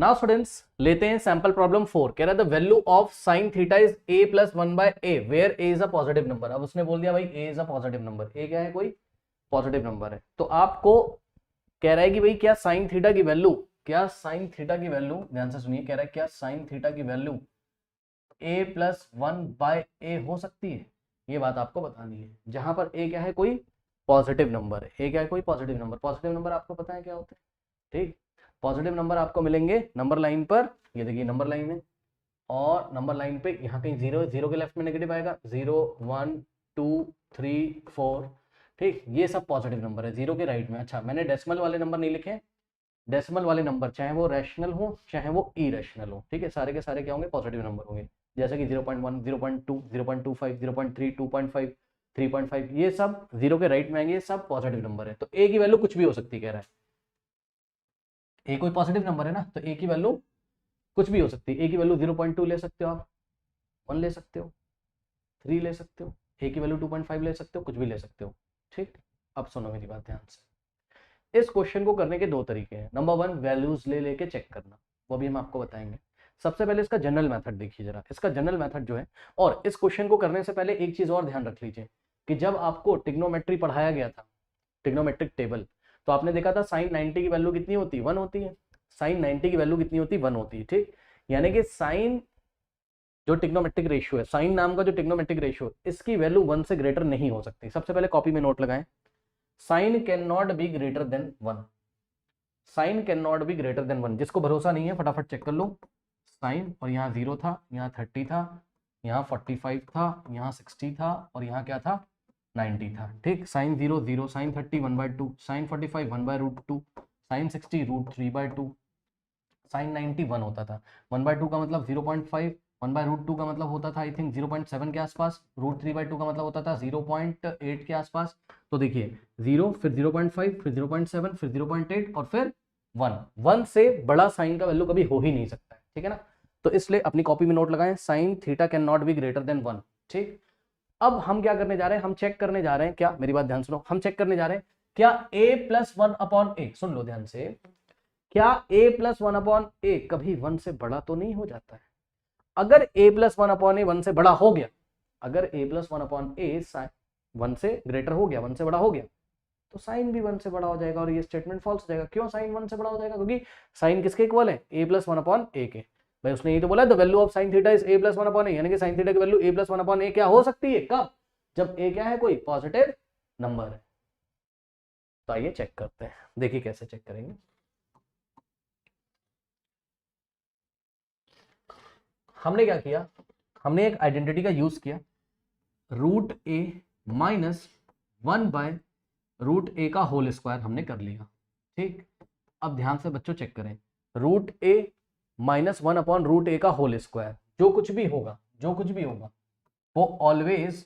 Now students लेते हैं sample problem 4। कह रहा है the value of sine theta is a plus 1/a where a is a positive number. अब उसने बोल दिया भाई a is a positive number, a क्या है, कोई पॉजिटिव नंबर है। तो आपको कह रहा है कि भाई क्या साइन थीटा की वैल्यू, क्या साइन थीटा की वैल्यू, ध्यान से सुनिए, कह रहा है क्या साइन थीटा की वैल्यू a प्लस 1/a हो सकती है। ये बात आपको बतानी है, जहां पर a क्या है, कोई पॉजिटिव नंबर है। a क्या है, कोई पॉजिटिव नंबर। पॉजिटिव नंबर आपको पता है क्या होते हैं, ठीक। पॉजिटिव नंबर आपको मिलेंगे नंबर लाइन पर, ये देखिए नंबर लाइन है, और नंबर लाइन पे यहाँ कहीं जीरो है, जीरो के लेफ्ट में नेगेटिव आएगा, 0 1 2 3 4, ठीक। ये सब पॉजिटिव नंबर है जीरो के राइट में। अच्छा, मैंने डेसिमल वाले नंबर नहीं लिखे। डेसिमल वाले नंबर चाहे वो रैशनल हो चाहे वो इरेशनल हो, ठीक है, सारे के सारे क्या होंगे, पॉजिटिव नंबर होंगे। जैसे कि 0.1 0.2 0.25 0.3 2.5 3.5, ये सब जीरो के राइट में आएंगे, ये सब पॉजिटिव नंबर है। तो ए की वैल्यू कुछ भी हो सकती है, कह रहा है ए कोई पॉजिटिव नंबर है ना, तो ए की वैल्यू कुछ भी हो सकती है। ए की वैल्यू 0.2 ले सकते हो आप, 1 ले सकते हो, 3 ले सकते हो, ए की वैल्यू 2.5 ले सकते हो, कुछ भी ले सकते हो, ठीक। अब सुनो मेरी बात ध्यान से। इस क्वेश्चन को करने के दो तरीके हैं। नंबर 1, वैल्यूज ले लेके चेक करना, वो भी हम आपको बताएंगे। सबसे पहले इसका जनरल मेथड देखिए जरा, इसका जनरल मेथड जो है। और इस क्वेश्चन को करने से पहले एक चीज और ध्यान रख लीजिए कि जब आपको ट्रिग्नोमेट्री पढ़ाया गया था, ट्रिग्नोमेट्रिक टेबल, तो आपने देखा था साइन 90 की वैल्यू कितनी होती है, 1 होती है। साइन 90 की वैल्यू कितनी होती है, 1 होती है, ठीक। यानी कि साइन जो ट्रिग्नोमेट्रिक रेशियो है, साइन नाम का जो ट्रिग्नोमेट्रिक रेशियो, इसकी वैल्यू 1 से ग्रेटर नहीं हो सकती। सबसे पहले कॉपी में नोट लगाएं, sine can not be greater than 1। Sine can not be greater than 1। जिसको भरोसा नहीं है फटाफट चेक कर लो। साइन, और यहाँ 0 था, यहाँ 30 था, यहाँ 45 था, यहाँ 60 था, और यहाँ क्या था, 90 था, ठीक। Sine 0 0, sine 30 1/2, sine 45 1/√2, sine 60 √3/2, sine 90 1 होता था। 1/2 का मतलब 0.5, 1/√2 का मतलब होता था आई थिंक 0.7 के आसपास, √3/2 का मतलब होता था 0.8 के आसपास। तो देखिए 0, फिर 0.5, फिर 0.7, फिर 0.8, और फिर 1। 1 से बड़ा साइन का वैल्यू कभी हो ही नहीं सकता है, ठीक है ना। तो इसलिए अपनी कॉपी में नोट लगाएं, sine theta can not be greater than 1, ठीक। अब हम क्या करने जा रहे हैं, हम चेक करने जा रहे हैं, क्या, मेरी बात ध्यान सुनो, हम चेक करने जा रहे हैं क्या a प्लस 1/a, सुन लो ध्यान से, क्या a प्लस 1/a कभी 1 से बड़ा तो नहीं हो जाता है। अगर a प्लस 1/a 1 से बड़ा हो गया, अगर a प्लस 1/a 1 से ग्रेटर हो गया, 1 से बड़ा हो गया, तो साइन भी 1 से बड़ा हो जाएगा, और ये स्टेटमेंट फॉल्स हो जाएगा। क्यों साइन 1 से बड़ा हो जाएगा, क्योंकि साइन किसके इक्वल है, a प्लस 1/a के। भाई उसने ये तो बोला the value of sine theta is a plus 1/a, यानी कि साइन थीटा की वैल्यू a प्लस 1/a क्या हो सकती है, कब, जब a क्या है, कोई पॉजिटिव नंबर है। तो आइए चेक करते हैं, देखिए कैसे चेक करेंगे। हमने क्या किया, हमने एक आइडेंटिटी का यूज किया, √a माइनस 1/√a का होल स्क्वायर हमने कर लिया, ठीक। अब ध्यान से बच्चों चेक करें, √a माइनस 1/√a का होल स्क्वायर, जो कुछ भी होगा, जो कुछ भी होगा, वो ऑलवेज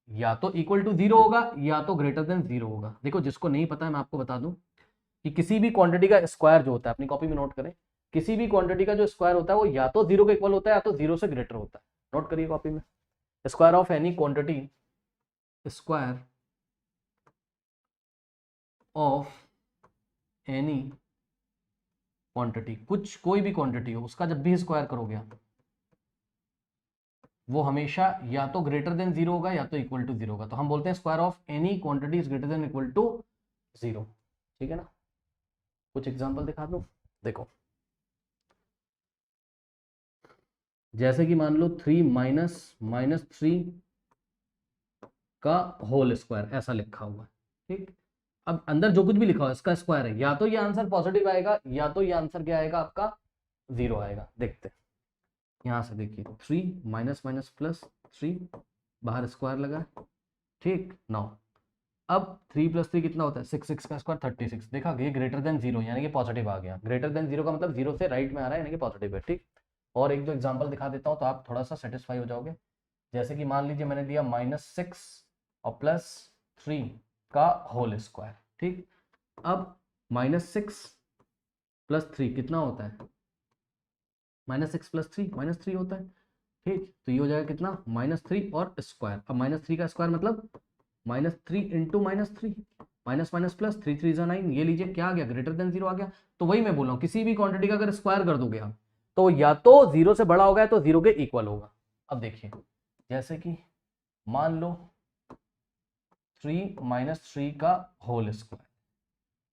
या तो इक्वल टू 0 होगा या तो ग्रेटर देन 0 होगा। देखो जिसको नहीं पता है मैं आपको बता दूं कि किसी भी क्वांटिटी का स्क्वायर जो होता है, अपनी कॉपी में नोट करें, किसी भी क्वांटिटी का जो स्क्वायर होता है वो या तो 0 के इक्वल होता है या तो 0 से ग्रेटर होता है। नोट करिए कॉपी में, square of any quantity, square of any quantity, कुछ कोई भी क्वांटिटी हो, उसका जब भी स्क्वायर करोगे आप, वो हमेशा या तो ग्रेटर देन 0 होगा या तो इक्वल टू 0 होगा। तो हम बोलते हैं square of any quantity is greater than equal to 0, ठीक है ना। कुछ एग्जांपल दिखा दूं, देखो जैसे कि मान लो 3 माइनस 3 का होल स्क्वायर ऐसा लिखा हुआ है, ठीक। अब अंदर जो कुछ भी लिखा हुआ है इसका स्क्वायर है, या तो ये आंसर पॉजिटिव आएगा या तो ये आंसर क्या आएगा, आपका 0 आएगा। देखते हैं यहां से, देखिए 3 माइनस माइनस प्लस 3, बाहर स्क्वायर लगा, ठीक। 9, अब 3 + 3 कितना होता है, 6, 6 का स्क्वायर 36। देखा ये ग्रेटर देन 0 यानी कि पॉजिटिव आ गया। ग्रेटर देन 0 का मतलब 0 से राइट में आ रहा है यानी कि पॉजिटिव है, ठीक। और एक दो एग्जांपल दिखा देता हूं तो आप थोड़ा सा सेटिस्फाई हो जाओगे। जैसे कि मान लीजिए मैंने दिया -6 और +3 का होल स्क्वायर, ठीक। अब -6 + 3 कितना होता है, -6 + 3 -3 होता है, ठीक। तो ये हो जाएगा कितना, -3 और स्क्वायर। अब -3 का स्क्वायर मतलब -3 × -3, माइनस माइनस प्लस, 3 3 9, ये लीजिए क्या आ गया, ग्रेटर देन 0 आ गया। तो वही मैं बोल रहा हूँ, किसी भी क्वांटिटी का अगर स्क्वायर कर दोगे आप तो या तो 0 से बड़ा होगा तो 0 के इक्वल होगा। अब देखिए जैसे कि मान लो 3 - 3 का होल स्क्वायर,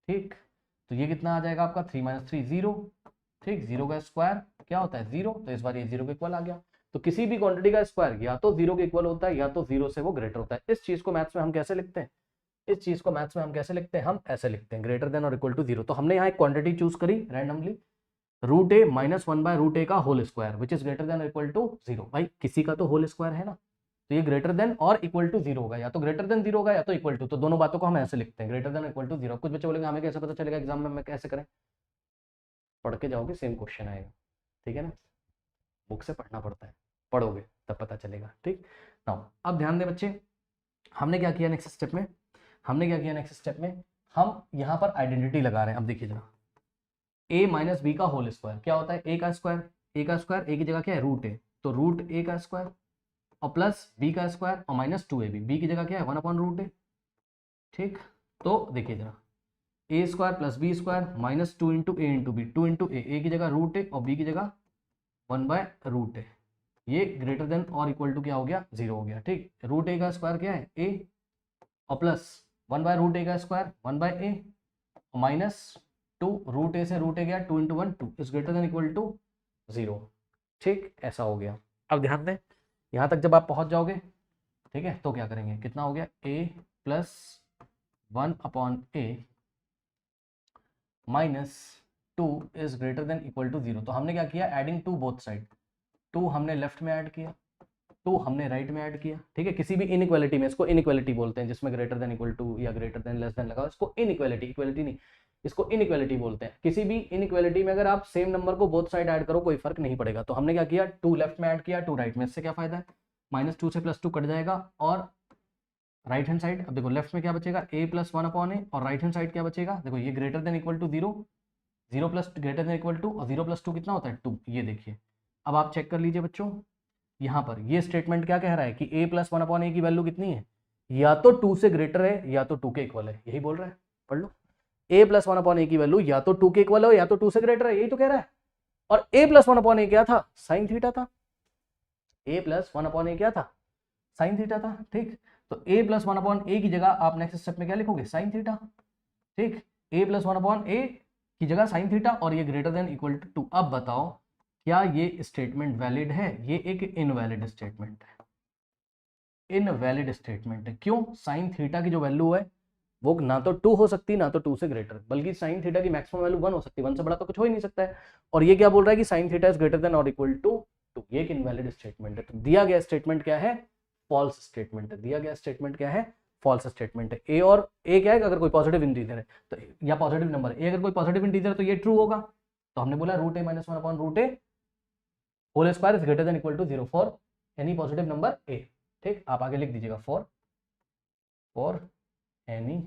ठीक, तो ये कितना आ जाएगा आपका 3 - 3 0, ठीक, 0 का स्क्वायर क्या होता है 0, तो इस बार ये 0 के इक्वल आ गया। तो किसी भी क्वांटिटी का स्क्वायर या तो 0 के इक्वल होता है या तो 0 से वो ग्रेटर होता है। इस चीज को मैथ्स में हम कैसे लिखते हैं, इस चीज को मैथ्स में हम कैसे लिखते हैं, हम ऐसे लिखते हैं, ग्रेटर देन और इक्वल टू 0। तो हमने यहाँ एक क्वांटिटी चूज करी रैंडमली, √a - 1/√a का whole square which is greater than और इक्वल टू 0। भाई किसी का तो होल स्क्वायर है ना, तो ये ग्रेटर देन और इक्वल टू 0 होगा, या तो ग्रेटर देन 0 होगा या तो इक्वल टू। तो दोनों बातों को हम ऐसे लिखते हैं, ग्रेटर देन इक्वल टू 0। कुछ बच्चे बोलेंगे हमें कैसे पता चलेगा एग्जाम में, मैं कैसे करें, पढ़ के जाओगे सेम क्वेश्चन आएगा, ठीक है ना, बुक से पढ़ना पड़ता है, पढ़ोगे तब पता चलेगा, ठीक ना। अब ध्यान दे बच्चे, हमने क्या किया नेक्स्ट स्टेप में, हमने क्या किया नेक्स्ट स्टेप में, हम यहाँ पर आइडेंटिटी लगा रहे हैं। अब देखिए जरा, a - b का होल स्क्वायर क्या होता है, a का स्क्वायर, a का स्क्वायर a की जगह क्या है √a, तो √a का स्क्वायर और प्लस b का स्क्वायर और माइनस 2ab, b की जगह क्या है 1/√a, ठीक। तो देखिए जरा, a square plus b square minus 2 × a × b, 2 × a की जगह √a और b की जगह 1/√a, ये ग्रेटर देन और इक्वल टू क्या हो गया 0 हो गया, ठीक। √a का स्क्वायर क्या है a और प्लस 1/√a का स्क्वायर 1/a माइनस 2, √a से √a गया 2 × 1 2 is greater than equal to 0, ठीक, ऐसा हो गया। अब ध्यान दें, यहाँ तक जब आप पहुँच जाओगे, ठीक है, तो क्या करेंगे, कितना हो गया a + 1/a minus 2 is greater than equal to 0। तो हमने क्या किया, एडिंग टू बोथ साइड, 2 हमने लेफ्ट में ऐड किया, 2 हमने राइट में ऐड किया, ठीक है। किसी भी इनइक्वालिटी में, इसको इनइक्वालिटी बोलते हैं जिसमें ग्रेटर देन इक्वल टू या ग्रेटर देन लेस देन लगा, इसको इनइक्वालिटी, इक्वालिटी नहीं, इसको इनइक्वालिटी बोलते हैं। किसी भी इनइक्वालिटी में अगर आप सेम नंबर को बोथ साइड ऐड करो कोई फर्क नहीं पड़ेगा। तो हमने क्या किया, 2 लेफ्ट में ऐड किया, 2 राइट में, इससे क्या फायदा है, -2 से +2 कट जाएगा और राइट हैंड साइड, अब देखो लेफ्ट में क्या बचेगा a + 1/a और राइट हैंड साइड क्या बचेगा, देखो ये greater than equal to 0, 0 plus greater than equal to, और 0 + 2 कितना होता है 2, ये देखिए। अब आप चेक कर लीजिए बच्चों, यहाँ पर ये स्टेटमेंट क्या कह रहा है कि a + 1/a की वैल्यू कितनी है, या तो 2 से ग्रेटर है या तो 2 के इक्वल है, यही बोल रहा है, पढ़ लो। a + 1/a की वैल्यू या तो 2 के इक्वल हो या तो 2 से ग्रेटर है, यही तो कह रहा है। और a + 1/a क्या था, साइन थीटा था, a + 1/a क्या था, साइन थीटा था, ठीक। तो a + 1/a की जगह आप नेक्स्ट स्टेप में क्या लिखोगे, साइन थीटा, ठीक। a + 1/a की जगह साइन थीटा और ये ग्रेटर देन इक्वल टू 2। अब बताओ क्या ये स्टेटमेंट वैलिड है, ये एक इनवैलिड स्टेटमेंट है, इनवैलिड स्टेटमेंट है। क्यों, साइन थीटा की जो वैल्यू है वो ना तो 2 हो सकती ना तो 2 से ग्रेटर, बल्कि साइन थीटा की मैक्सिमम वैल्यू 1 हो सकती है, 1 से बड़ा तो कुछ हो ही नहीं सकता है। और ये क्या बोल रहा है कि sine theta is greater than और इक्वल टू 2, ये एक इनवैलिड स्टेटमेंट है। तो दिया गया स्टेटमेंट क्या है, फॉल्स स्टेटमेंट है, दिया गया स्टेटमेंट क्या है, फॉल्स स्टेटमेंट है। ए और ए क्या है, अगर कोई पॉजिटिव इंटीजर है तो या पॉजिटिव नंबर है, ए अगर कोई पॉजिटिव इंटीजर है तो ये ट्रू होगा। तो हमने बोला √a - 1/√a whole square is greater than equal to 0 for any positive number a, ठीक। आप आगे लिख दीजिएगा for any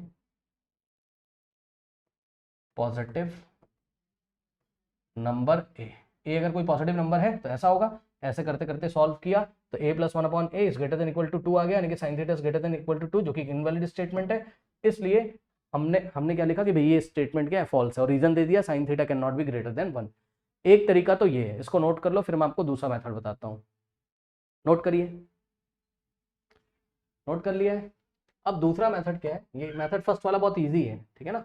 positive number a, अगर कोई पॉजिटिव नंबर है तो ऐसा होगा। ऐसे करते करते सॉल्व किया तो a + 1/a is greater than equal to 2 आ गया, यानी कि sine theta is greater than equal to 2, जो कि इनवैलिड स्टेटमेंट है। इसलिए हमने क्या लिखा कि भाई ये स्टेटमेंट क्या है, फॉल्स है, और रीजन दे दिया sine theta can not be greater than 1। एक तरीका तो ये है, इसको नोट कर लो, फिर मैं आपको दूसरा मेथड बताता हूँ। नोट करिए, नोट कर लिया है। अब दूसरा मेथड क्या है, ये मेथड फर्स्ट वाला बहुत ईजी है, ठीक है ना।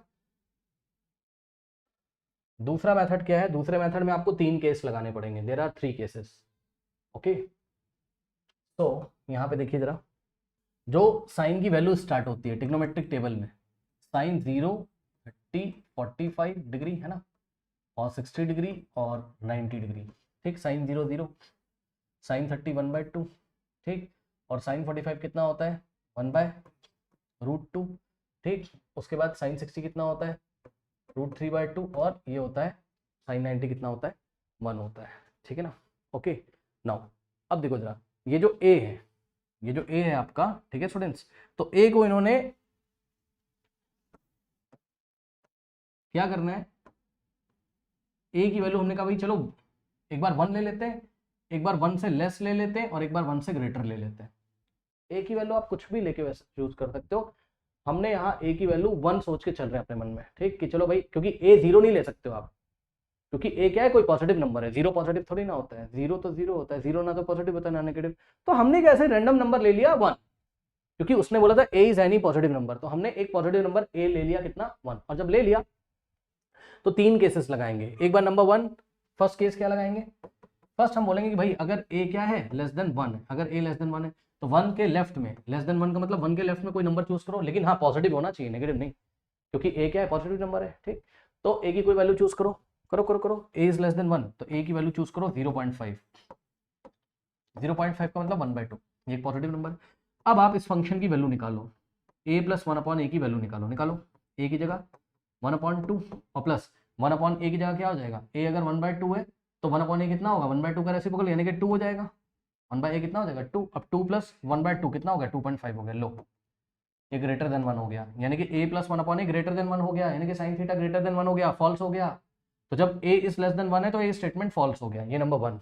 दूसरा मेथड क्या है, दूसरे मेथड में आपको 3 केस लगाने पड़ेंगे, देयर आर 3 केसेस, ओके। तो यहाँ पे देखिए जरा, जो साइन की वैल्यू स्टार्ट होती है ट्रिग्नोमेट्रिक टेबल में, साइन 0 30 45 डिग्री है ना, और 60 डिग्री और 90 डिग्री, ठीक। साइन 0 0, साइन 30 1/2, ठीक। और साइन 45 कितना होता है 1/√2, ठीक। उसके बाद साइन 60 कितना होता है √3/2, और ये होता है साइन 90 कितना होता है 1 होता है, ठीक है ना, ओके। नाउ अब देखो जरा, ये जो a है, ये जो a है आपका, ठीक है स्टूडेंट्स, तो a को इन्होंने क्या करना है, a की वैल्यू हमने कहा भाई चलो एक बार 1 ले लेते हैं, एक बार 1 से लेस ले लेते हैं और एक बार 1 से ग्रेटर ले लेते हैं। a की वैल्यू आप कुछ भी लेके वैसे चूज कर सकते हो, हमने यहाँ ए की वैल्यू 1 सोच के चल रहे हैं अपने मन में, ठीक कि चलो भाई, क्योंकि ए 0 नहीं ले सकते हो आप, क्योंकि ए क्या है, कोई पॉजिटिव नंबर है, 0 पॉजिटिव थोड़ी ना होता है, 0 तो 0 होता है, 0 ना तो पॉजिटिव होता है ना नेगेटिव। तो हमने कैसे रैंडम नंबर ले लिया 1, क्योंकि उसने बोला था ए इज एनी पॉजिटिव नंबर, तो हमने एक पॉजिटिव नंबर ए ले लिया, कितना 1। और जब ले लिया तो 3 केसेस लगाएंगे। एक बार नंबर 1 फर्स्ट केस क्या लगाएंगे, फर्स्ट हम बोलेंगे कि भाई अगर ए क्या है, लेस देन 1 है, अगर ए लेस देन 1 है तो 1 के लेफ्ट में, लेस देन 1 का मतलब 1 के लेफ्ट में कोई नंबर चूज करो, लेकिन हाँ पॉजिटिव होना चाहिए, नेगेटिव नहीं, क्योंकि ए क्या है, पॉजिटिव नंबर है, ठीक। तो ए की कोई वैल्यू चूज करो, करो करो करो, ए इज लेस देन 1, तो ए की वैल्यू चूज करो 0.5, 0.5 का मतलब 1/2, ये एक पॉजिटिव नंबर। अब आप इस फंक्शन की वैल्यू निकालो, a प्लस 1/a की वैल्यू निकालो, निकालो a की जगह 1/2 और प्लस 1/a की जगह क्या हो जाएगा, a अगर 1/2 है तो 1/a कितना होगा, 1/2 का रेसिप्रोकल यानी कि 2 हो जाएगा, 1/a कितना हो जाएगा 2, अब 2 प्लस 1/2 कितना हो गया 2.5 हो गया, लो ये ग्रेटर देन 1 हो गया, यानी कि a plus 1/a greater than 1 हो गया, यानी कि साइन थीटा ग्रेटर देन 1 हो गया, फॉल्स हो गया। तो जब a इज लेस देन 1 है तो ये स्टेटमेंट फॉल्स हो गया, ये नंबर 1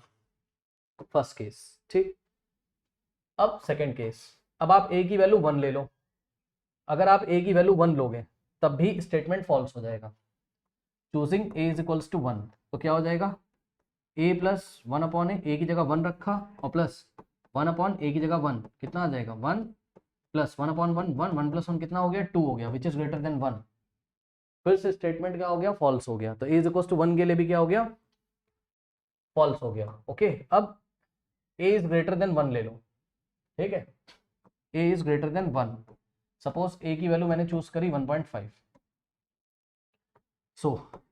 फर्स्ट केस, ठीक। अब सेकंड केस, अब आप a की वैल्यू 1 ले लो, अगर आप a की वैल्यू 1 लोगे तब भी स्टेटमेंट फॉल्स हो जाएगा, choosing a is equals to 1, तो क्या हो जाएगा a प्लस 1/a, a की जगह 1 रखा और प्लस 1/a की जगह 1 कितना आ जाएगा 1 प्लस 1/1 1, 1 प्लस 1 कितना हो गया 2 हो गया, विच इज ग्रेटर देन 1, फिर से स्टेटमेंट क्या हो गया फॉल्स हो गया, तो a इज इक्वल्स टू 1 के लिए भी क्या हो गया फॉल्स हो गया, ओके। अब a इज ग्रेटर देन 1 ले लो, ठीक है, a is greater than 1, suppose a की वैल्यू मैंने चूज करी 1.5, सो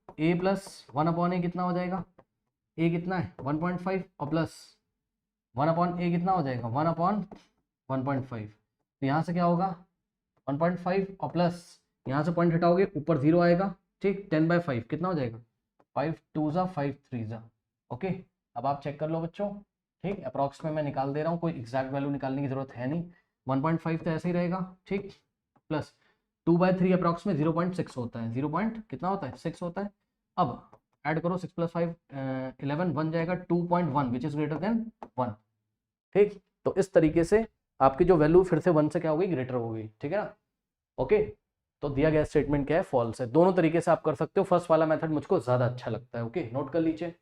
a प्लस 1/a कितना हो जाएगा, a कितना है 1.5 और प्लस 1/a कितना हो जाएगा 1/1.5, तो यहाँ से क्या होगा 1.5 और प्लस यहाँ से पॉइंट हटाओगे ऊपर 0 आएगा, ठीक, 10/5 कितना हो जाएगा 5 2 5 3 ओके। अब आप चेक कर लो बच्चों, ठीक, अप्रॉक्स में मैं निकाल दे रहा हूँ, कोई एग्जैक्ट वैल्यू निकालने की जरूरत है नहीं, 1.5 तो ऐसे ही रहेगा, ठीक, प्लस 2/3 अप्रॉक्स में 0.6 होता है, 0 पॉइंट कितना होता है 6 होता है। अब ऐड करो 6 + 5 11 बन जाएगा 2.1 विच इज ग्रेटर देन 1, ठीक। तो इस तरीके से आपकी जो वैल्यू फिर से 1 से क्या हो गई ग्रेटर हो गई, ठीक है ना, ओके। तो दिया गया स्टेटमेंट क्या है फॉल्स है, दोनों तरीके से आप कर सकते हो, फर्स्ट वाला मेथड मुझको ज्यादा अच्छा लगता है, ओके, नोट कर लीजिए।